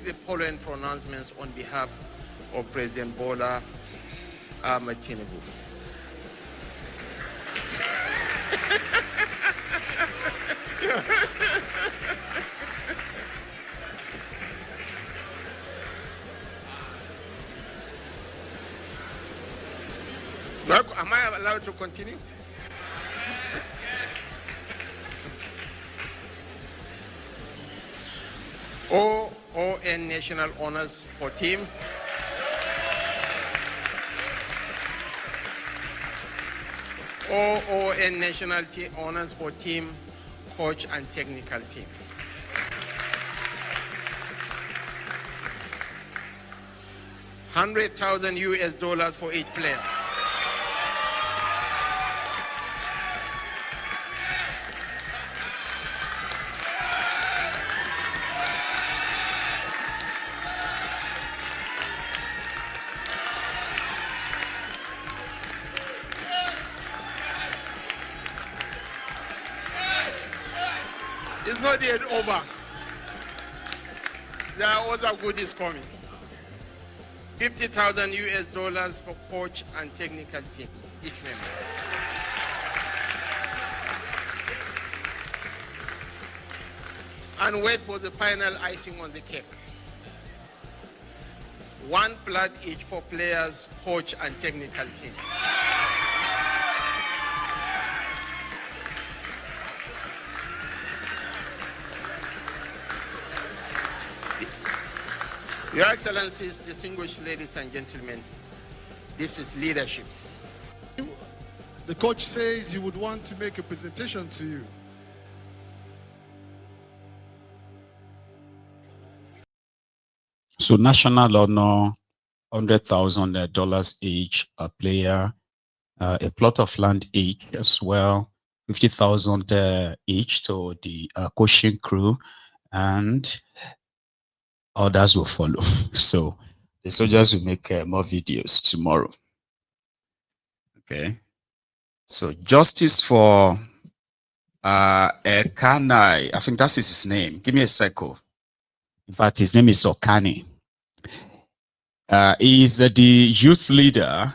the following pronouncements on behalf of President Bola Ahmed Tinubu. Am I allowed to continue? OON National Honors for Team. OON National Honors for Team, Coach and Technical Team. $100,000 for each player. It's not yet over. There are other goodies coming. $50,000 for coach and technical team, each member. And wait for the final icing on the cake. 1 plot each for players, coach, and technical team. Your Excellencies, distinguished ladies and gentlemen, this is leadership. The coach says he would want to make a presentation to you. So national honor, $100,000 each, a player, a plot of land each as well, 50,000 each to the coaching crew, and others will follow. So the soldiers will make more videos tomorrow. Okay. So justice for Kanai, I think that's his name. Give me a second. In fact, his name is Okani. He is the youth leader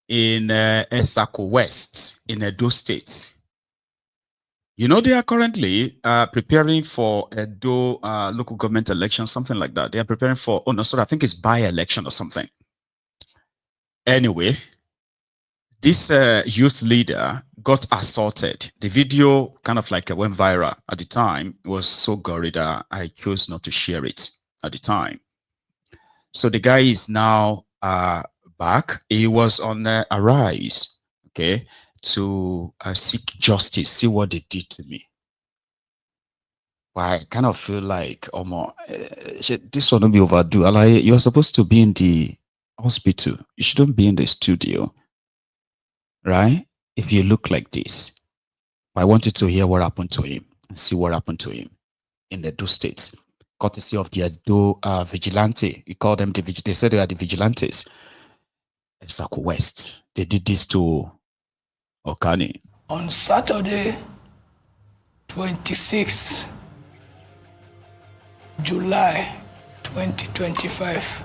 in Esako West in Edo State. You know, they are currently preparing for Edo local government election, something like that. They are preparing for, oh no, sorry, I think it's by-election or something. Anyway, this youth leader got assaulted. The video kind of like went viral at the time. It was so gory that I chose not to share it at the time. So the guy is now back. He was on Arise, okay, to seek justice, see what they did to me. Well, I kind of feel like, this will not be overdue. You're supposed to be in the hospital. You shouldn't be in the studio, right? If you look like this. I wanted to hear what happened to him and see what happened to him in the Edo states, courtesy of the Edo vigilante. We call them they said they are the vigilantes. Esako West. They did this to Okani. On Saturday, 26 July 2025,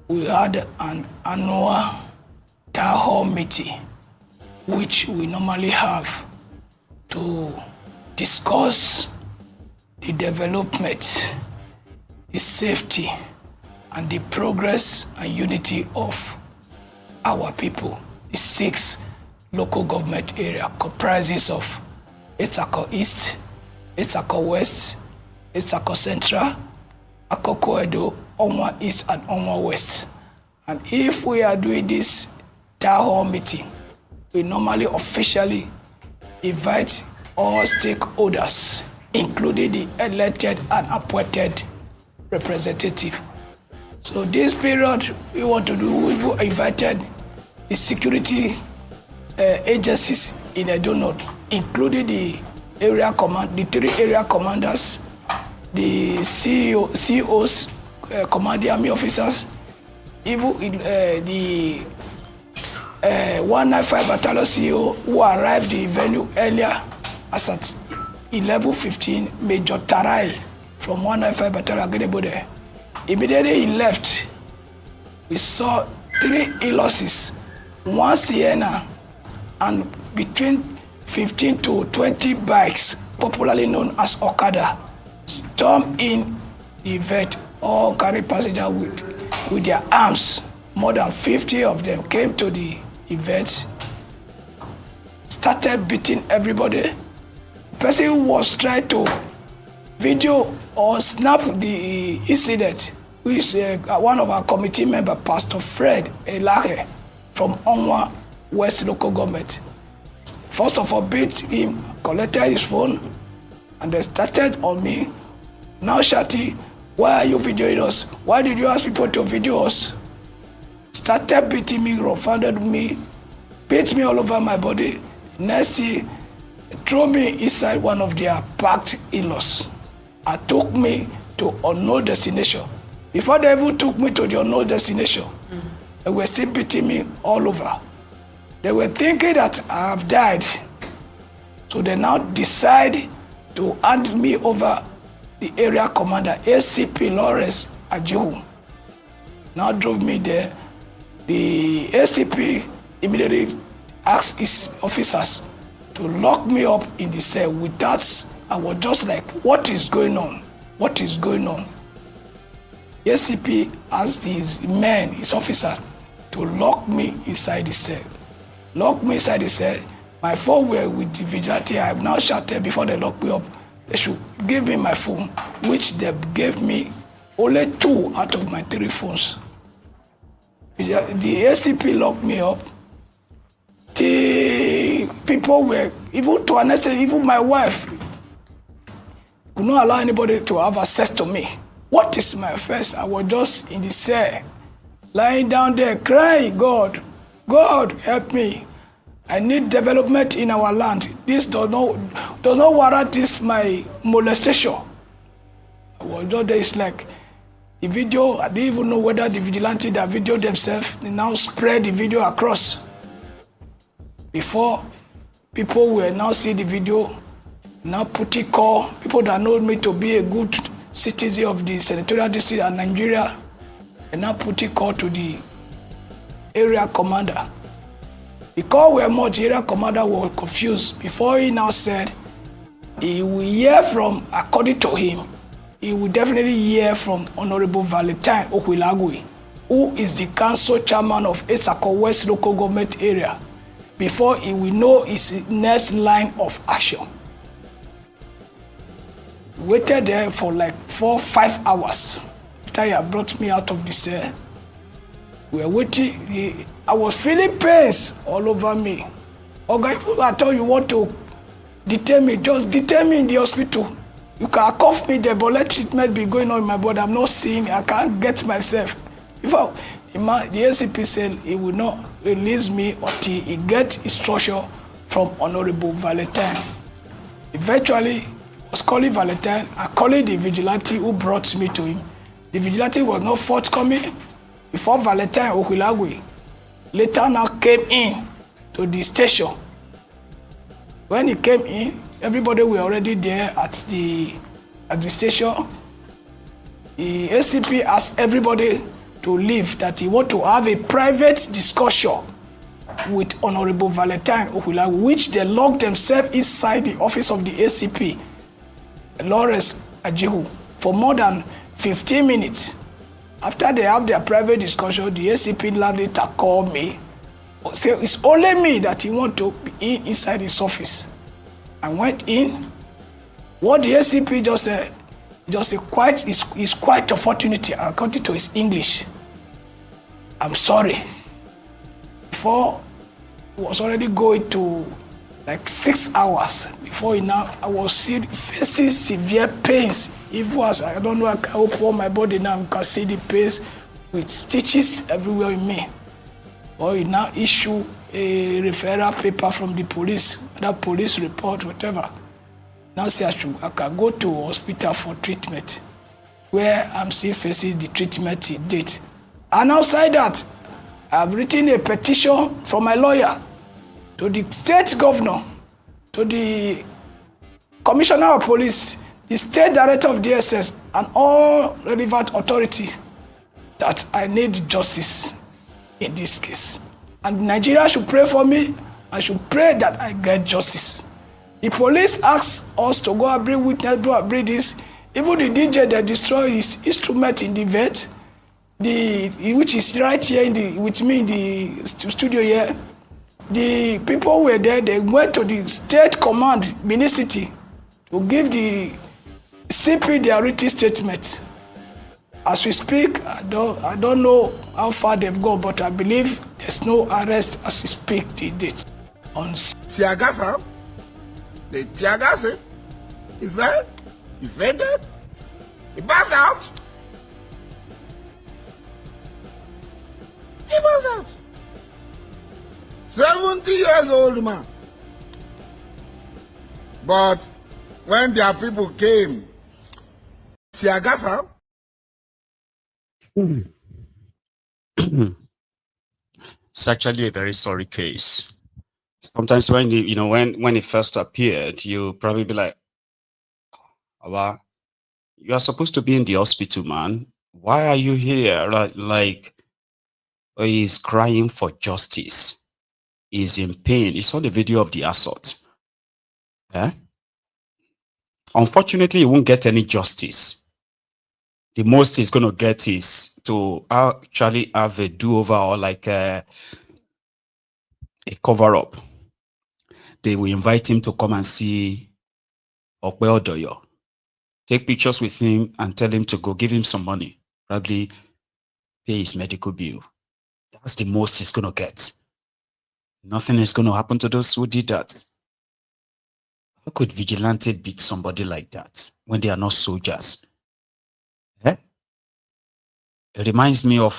we had an annual town hall meeting, which we normally have to discuss the development, the safety, and the progress and unity of our people. The 6 local government area comprises of Esako East, Esako West, Esako Central, Akoko Edo, Onwa East, and Onwa West. And if we are doing this town hall meeting, we normally officially invite all stakeholders, including the elected and appointed representative. So this period, we want to do, we've invited the security agencies in Edo North, including the area command, the 3 area commanders, the CEOs, commanding army officers, even the 195 Battalion CEO who arrived the venue earlier as at 11:15, Major Tarai from 195 Battalion Agenebode Immediately he left, we saw 3 Hilux, 1 Sienna, and between 15 to 20 bikes, popularly known as Okada, stormed in the event, all carry passengers with their arms. More than 50 of them came to the event, started beating everybody. The person who was trying to video or snap the incident, who is one of our committee member, Pastor Fred Elake from Onwa West Local Government. First of all, beat him, collected his phone, and they started on me. Now shouting, why are you videoing us? Why did you ask people to video us? Started beating me, roughhounded me, beat me all over my body. Next thing, threw me inside one of their packed Hilux and took me to unknown destination. Before they even took me to the unknown destination, they were still beating me all over. They were thinking that I have died. So they now decide to hand me over the area commander, ACP Lawrence Ajihu. Now drove me there. The ACP immediately asked his officers to lock me up in the cell. With that, I was just like, what is going on? What is going on? The ACP asked his men, his officers, to lock me inside the cell. Lock me inside the cell. My phone were with the vigilante. I have now shouted before they lock me up. They should give me my phone, which they gave me only 2 out of my 3 phones. The ACP locked me up. The people were, even to an extent, even my wife could not allow anybody to have access to me. What is my first? I was just in the cell, lying down there, crying, God, help me. I need development in our land. This does not warrant this my molestation. I was just there. It's like the video, I didn't even know whether the vigilante that videoed themselves, they now spread the video across. Before people will now see the video, now put it call, people that know me to be a good citizen of the senatorial district and Nigeria, and now put it call to the area commander. The call were much, the area commander was confused. Before he now said, he will hear from, according to him, he will definitely hear from Honorable Valentine Okwilagwe, who is the council chairman of Esako West Local Government Area, before he will know his next line of action. Waited there for like 4-5 hours after he had brought me out of the cell. We were waiting. I was feeling pains all over me. Okay, if I told you want to detain me, just detain me in the hospital. You can cuff me there, but let treatment be going on in my body. I'm not seeing, I can't get myself. The ACP said he will not release me until he gets instruction from Honorable Valentine. Eventually, I was calling Valentine. I called the vigilante who brought me to him. The vigilante was not forthcoming before Valentine Okwilagwe later now came in to the station. When he came in, everybody were already there at the station. The ACP asked everybody to leave, that he want to have a private discussion with Honorable Valentine Okwilagwe, which they locked themselves inside the office of the ACP, Lawrence Ajihu, for more than 15 minutes. After they have their private discussion, the ACP later called me, say it's only me that he want to be inside his office. I went in. What the ACP just said, it's quite unfortunate according to his English. I'm sorry. Before, it was already going to like 6 hours. Before I was facing severe pains. If was, I don't know, I can open my body now, you can see the pains with stitches everywhere in me. Or he now issue a referral paper from the police, that police report, whatever. Now say I can go to hospital for treatment, where I'm still facing the treatment date. And outside that, I've written a petition from my lawyer to the state governor, to the commissioner of police, the state director of DSS, and all relevant authority that I need justice in this case. And Nigeria should pray for me. I should pray that I get justice. The police ask us to go and bring witness, go and bring this. Even the DJ that destroyed his instrument in the vet, which is right here with me in the studio here. The people were there, they went to the state command, Benin City, to give the CP their written statement. As we speak, I don't know how far they've gone, but I believe there's no arrest as we speak the date. On Tiagasa, the Tiagasa, he fell, he fainted, he passed out. He passed out. 70 years old man. But when their people came, Tiagasa. It's actually a very sorry case. Sometimes when when it first appeared, you probably be like, "Awa, you are supposed to be in the hospital, man. Why are you here?" Like he's crying for justice. He's in pain. He saw the video of the assault. Yeah. Unfortunately, he won't get any justice. The most he's going to get is to actually have a do-over or like a cover-up. They will invite him to come and see Okpe Odoyo. Take pictures with him and tell him to go give him some money. Probably pay his medical bill. That's the most he's going to get. Nothing is going to happen to those who did that. How could vigilante beat somebody like that when they are not soldiers? Eh? It reminds me of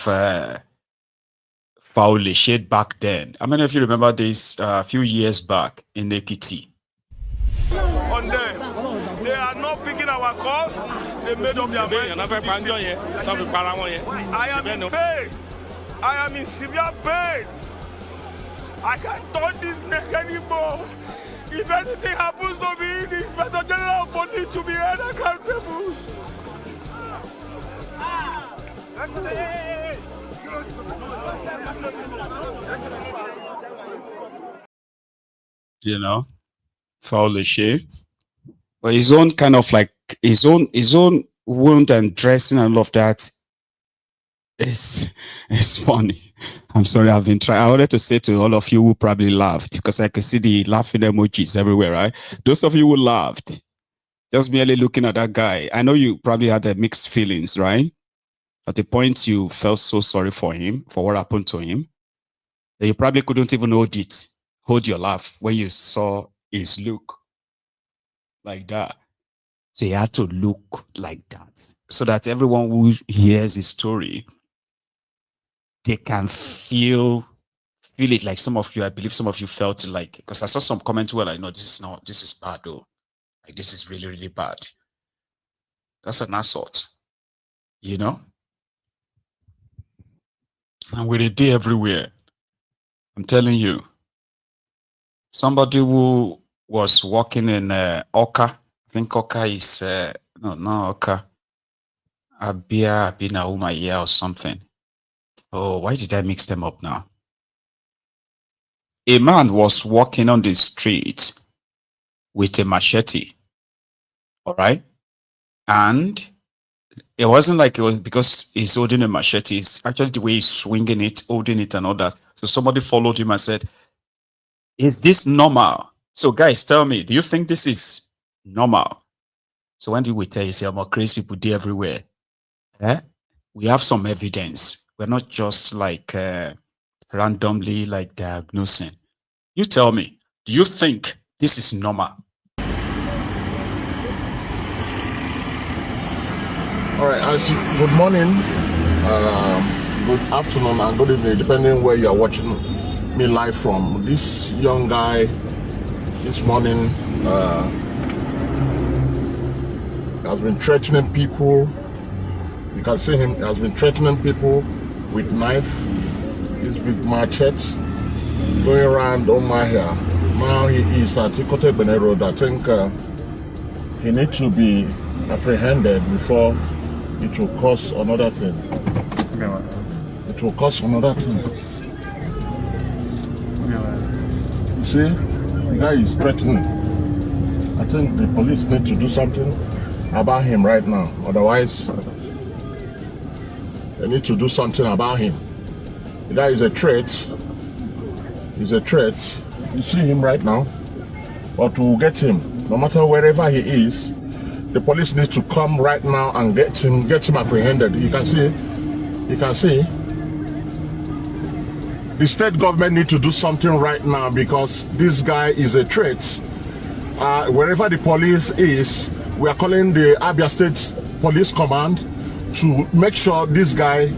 Foul Shade back then. How many of you remember this a few years back in Ekiti? On them, they are not picking our calls. They made up their mind. I am in pain. I am in severe pain. I can't touch this neck anymore. If anything happens to me, the Inspector General of Police should be held accountable. You know, Foul Shade. But his own kind of like his own wound and dressing and all of that is funny. I'm sorry, I've been trying. I wanted to say to all of you who probably laughed, because I can see the laughing emojis everywhere, right? Those of you who laughed, just merely looking at that guy, I know you probably had mixed feelings, right? At the point you felt so sorry for him, for what happened to him, that you probably couldn't even hold your laugh when you saw his look like that. So he had to look like that, so that everyone who hears his story, they can feel it. Like some of you, I believe some of you felt it, like, because I saw some comments where like, no, this is bad though. Like, this is really, really bad. That's an assault, you know? And with a day everywhere, I'm telling you, somebody who was walking in Oka, I think Oka is, no, Oka, Abia, Umaya or something. Oh, why did I mix them up now? A man was walking on the street with a machete. All right. And it wasn't like it was because he's holding a machete. It's actually the way he's swinging it, holding it and all that. So somebody followed him and said, "Is this normal?" So guys, tell me, do you think this is normal? So when do we tell you, say, I'm crazy people there everywhere? Eh? We have some evidence. We're not just like randomly like diagnosing. You tell me, do you think this is normal? All right, good morning, good afternoon, and good evening, depending where you are watching me live from. This young guy this morning has been threatening people. You can see him, has been threatening people with knife, this big machete, going around on my hair. Now he is at Ikote Bene Road. I think he needs to be apprehended before it will cause another thing. It will cause another thing. You see, the guy is threatening. I think the police need to do something about him right now. Otherwise, they need to do something about him. The guy is a threat. He's a threat. You see him right now. But to get him, no matter wherever he is, the police need to come right now and get him apprehended. You can see. The state government need to do something right now because this guy is a threat. Wherever the police is, we are calling the Abia State Police Command to make sure this guy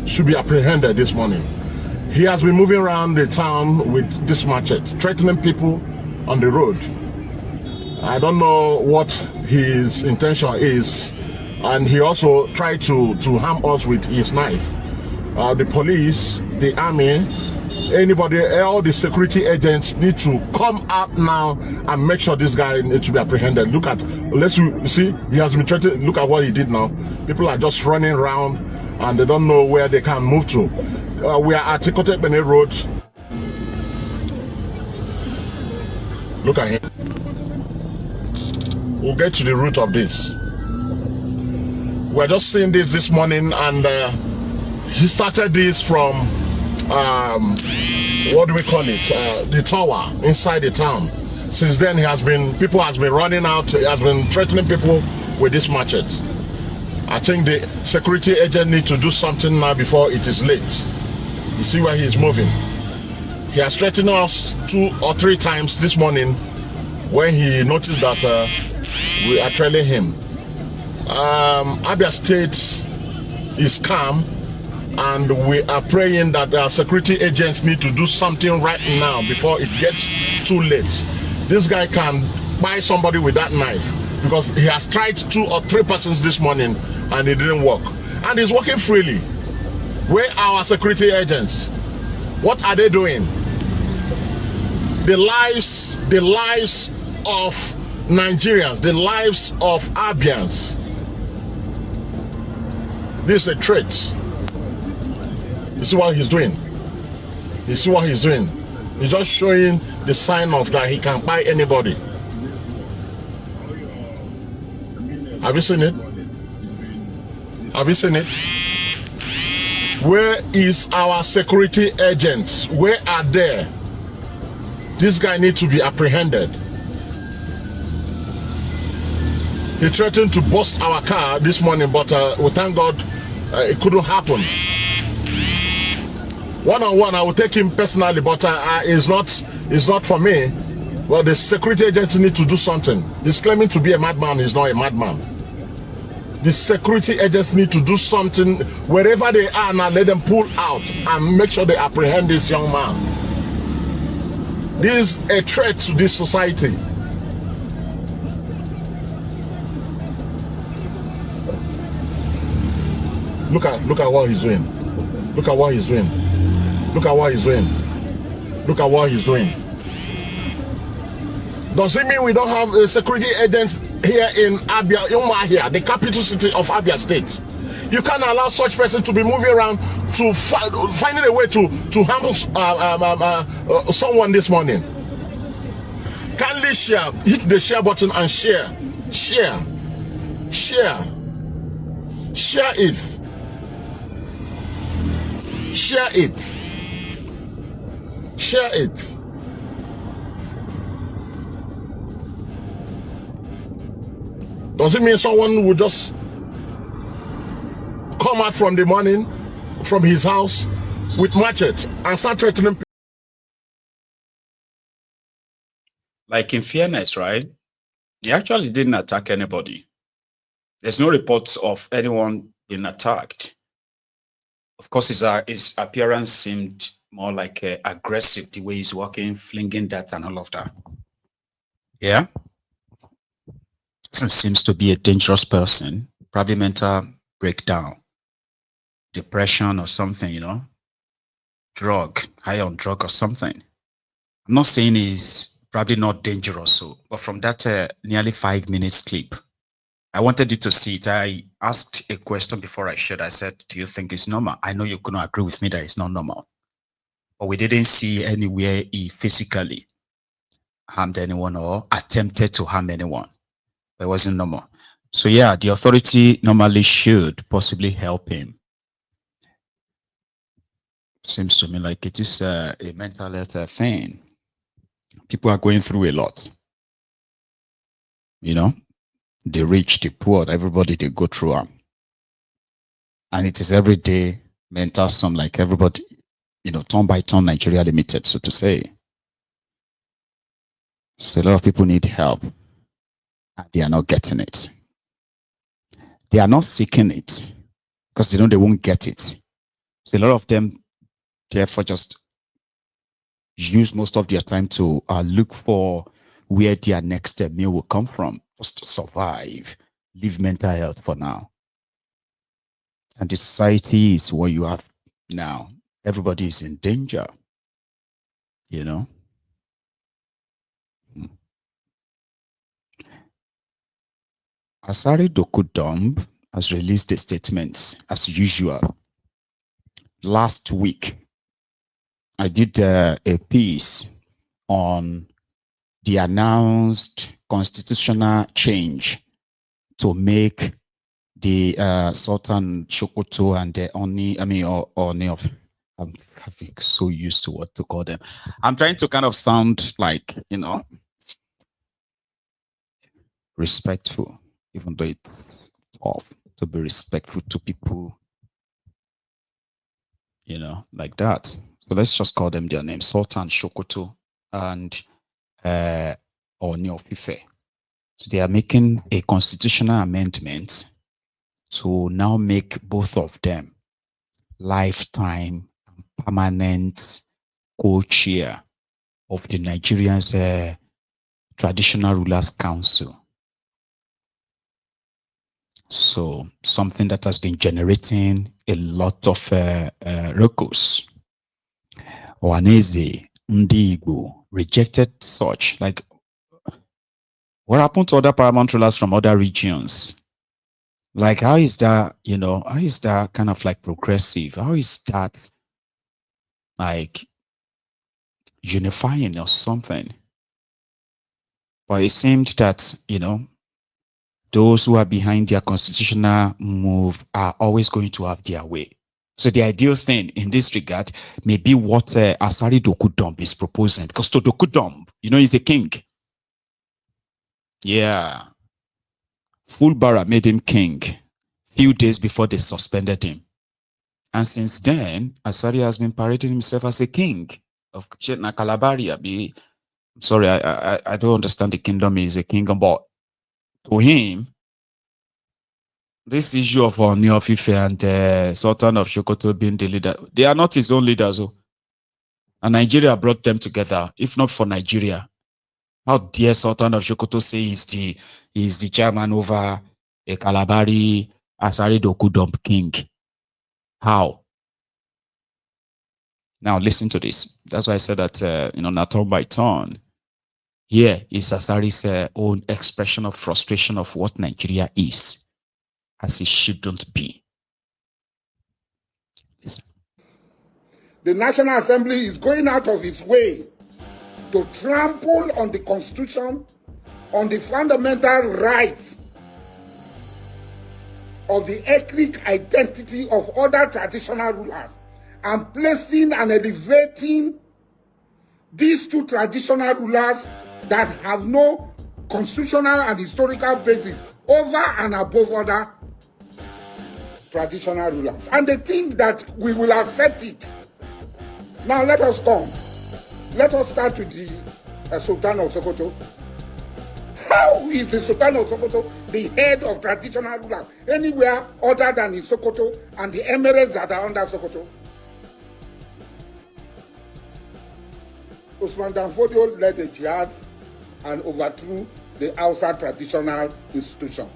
should be apprehended this morning. He has been moving around the town with this machete, threatening people on the road. I don't know what his intention is, and he also tried to harm us with his knife. The police, the army, anybody, all the security agents need to come out now and make sure this guy needs to be apprehended. Look at, you see, he has been threatened. Look at what he did now. People are just running around and they don't know where they can move to. We are at Ikotepene Road. Look at him. We'll get to the root of this. We're just seeing this morning, and he started this from what do we call it? The tower inside the town. Since then, people has been running out. He has been threatening people with this machete. I think the security agent need to do something now before it is late. You see where he is moving. He has threatened us 2 or 3 times this morning when he noticed that we are trailing him. Abia State is calm, and we are praying that our security agents need to do something right now before it gets too late. This guy can buy somebody with that knife because he has tried 2 or 3 persons this morning and it didn't work. And he's working freely. Where are our security agents? What are they doing? The lives of Nigerians, the lives of Abians. This is a threat. You see what he's doing? You see what he's doing? He's just showing the sign of that he can buy anybody. Have you seen it? Have you seen it? Where is our security agents? Where are they? This guy needs to be apprehended. He threatened to bust our car this morning, but we thank God it couldn't happen. One-on-one, I will take him personally, but it's not for me. Well, the security agents need to do something. He's claiming to be a madman. He's not a madman. The security agents need to do something wherever they are now. Let them pull out and make sure they apprehend this young man. This is a threat to this society. Look at what he's doing. Look at what he's doing. Look at what he's doing. Look at what he's doing. Does it mean we don't have security agents here in Abia, here, the capital city of Abia State? You can't allow such person to be moving around to finding a way to harm someone this morning. Kindly share, hit the share button and share it. Share it. Does it mean someone will just come out from the morning from his house with machete and start threatening people? Like, in fairness, right? He actually didn't attack anybody. There's no reports of anyone being attacked. Of course, his appearance seemed more like aggressive, the way he's walking, flinging that and all of that. Yeah. Seems to be a dangerous person, probably mental breakdown, depression or something, you know, high on drug or something. I'm not saying he's probably not dangerous. So, but from that nearly 5 minutes clip, I wanted you to see it. I asked a question before I shared. I said, do you think it's normal? I know you're going to agree with me that it's not normal. But we didn't see anywhere he physically harmed anyone or attempted to harm anyone. But it wasn't normal. So yeah, the authority normally should possibly help him. Seems to me like it is a mental health thing. People are going through a lot. You know, the rich, the poor, everybody, they go through them. And it is every day mental sum, like everybody, you know, turn by turn Nigeria Limited, so to say. So a lot of people need help and they are not getting it. They are not seeking it because they know they won't get it. So a lot of them, therefore, just use most of their time to look for where their next meal will come from, just to survive, leave mental health for now. And the society is what you have now. Everybody is in danger, you know. Asari Dokudumb has released a statement as usual. Last week, I did a piece on the announced constitutional change to make the Sultan Sokoto and the Oni, Oni of, I'm having so used to what to call them. I'm trying to kind of sound like, you know, respectful, even though it's tough to be respectful to people, you know, like that. So let's just call them their names, Sultan Sokoto and Oni of Ife. So they are making a constitutional amendment to now make both of them lifetime permanent co-chair of the Nigerian's Traditional Rulers Council. So something that has been generating a lot of ruckus. Ohaneze, Ndi Igbo rejected such. Like, what happened to other paramount rulers from other regions? Like, how is that, you know, how is that kind of like progressive? How is that like unifying or something? But it seemed that, you know, those who are behind their constitutional move are always going to have their way. So the ideal thing in this regard may be what Asari Dokudumb is proposing. Because to Dokudumb, you know, he's a king. Yeah. Fulbara made him king few days before they suspended him. And since then, Asari has been parading himself as a king of Kalabari. Sorry, I don't understand the kingdom is a kingdom, but to him, this issue of Oni of Ife and Sultan of Sokoto being the leader, they are not his own leaders. And Nigeria brought them together. If not for Nigeria, how dare Sultan of Sokoto say he's the chairman over a Kalabari Asari Dokudumb king? How? Now listen to this. That's why I said that, you know, not turn by turn. Here is Asari's own expression of frustration of what Nigeria is, as it shouldn't be. Listen. The National Assembly is going out of its way to trample on the Constitution, on the fundamental rights of the ethnic identity of other traditional rulers, and placing and elevating these two traditional rulers that have no constitutional and historical basis over and above other traditional rulers. And they think that we will accept it. Now let us come. Let us start with the Sultan of Sokoto. How is the Sultan of Sokoto the head of traditional rulers anywhere other than in Sokoto and the emirates that are under Sokoto? Usman Dan Fodio led a jihad and overthrew the Hausa traditional institution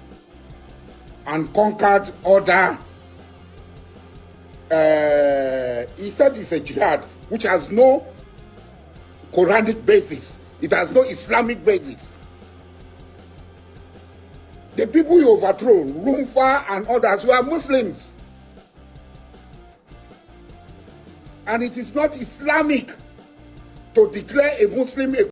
and conquered other. He said it's a jihad which has no Quranic basis, It has no Islamic basis. The people you overthrow, Rumfa and others, were Muslims. And it is not Islamic to declare a Muslim a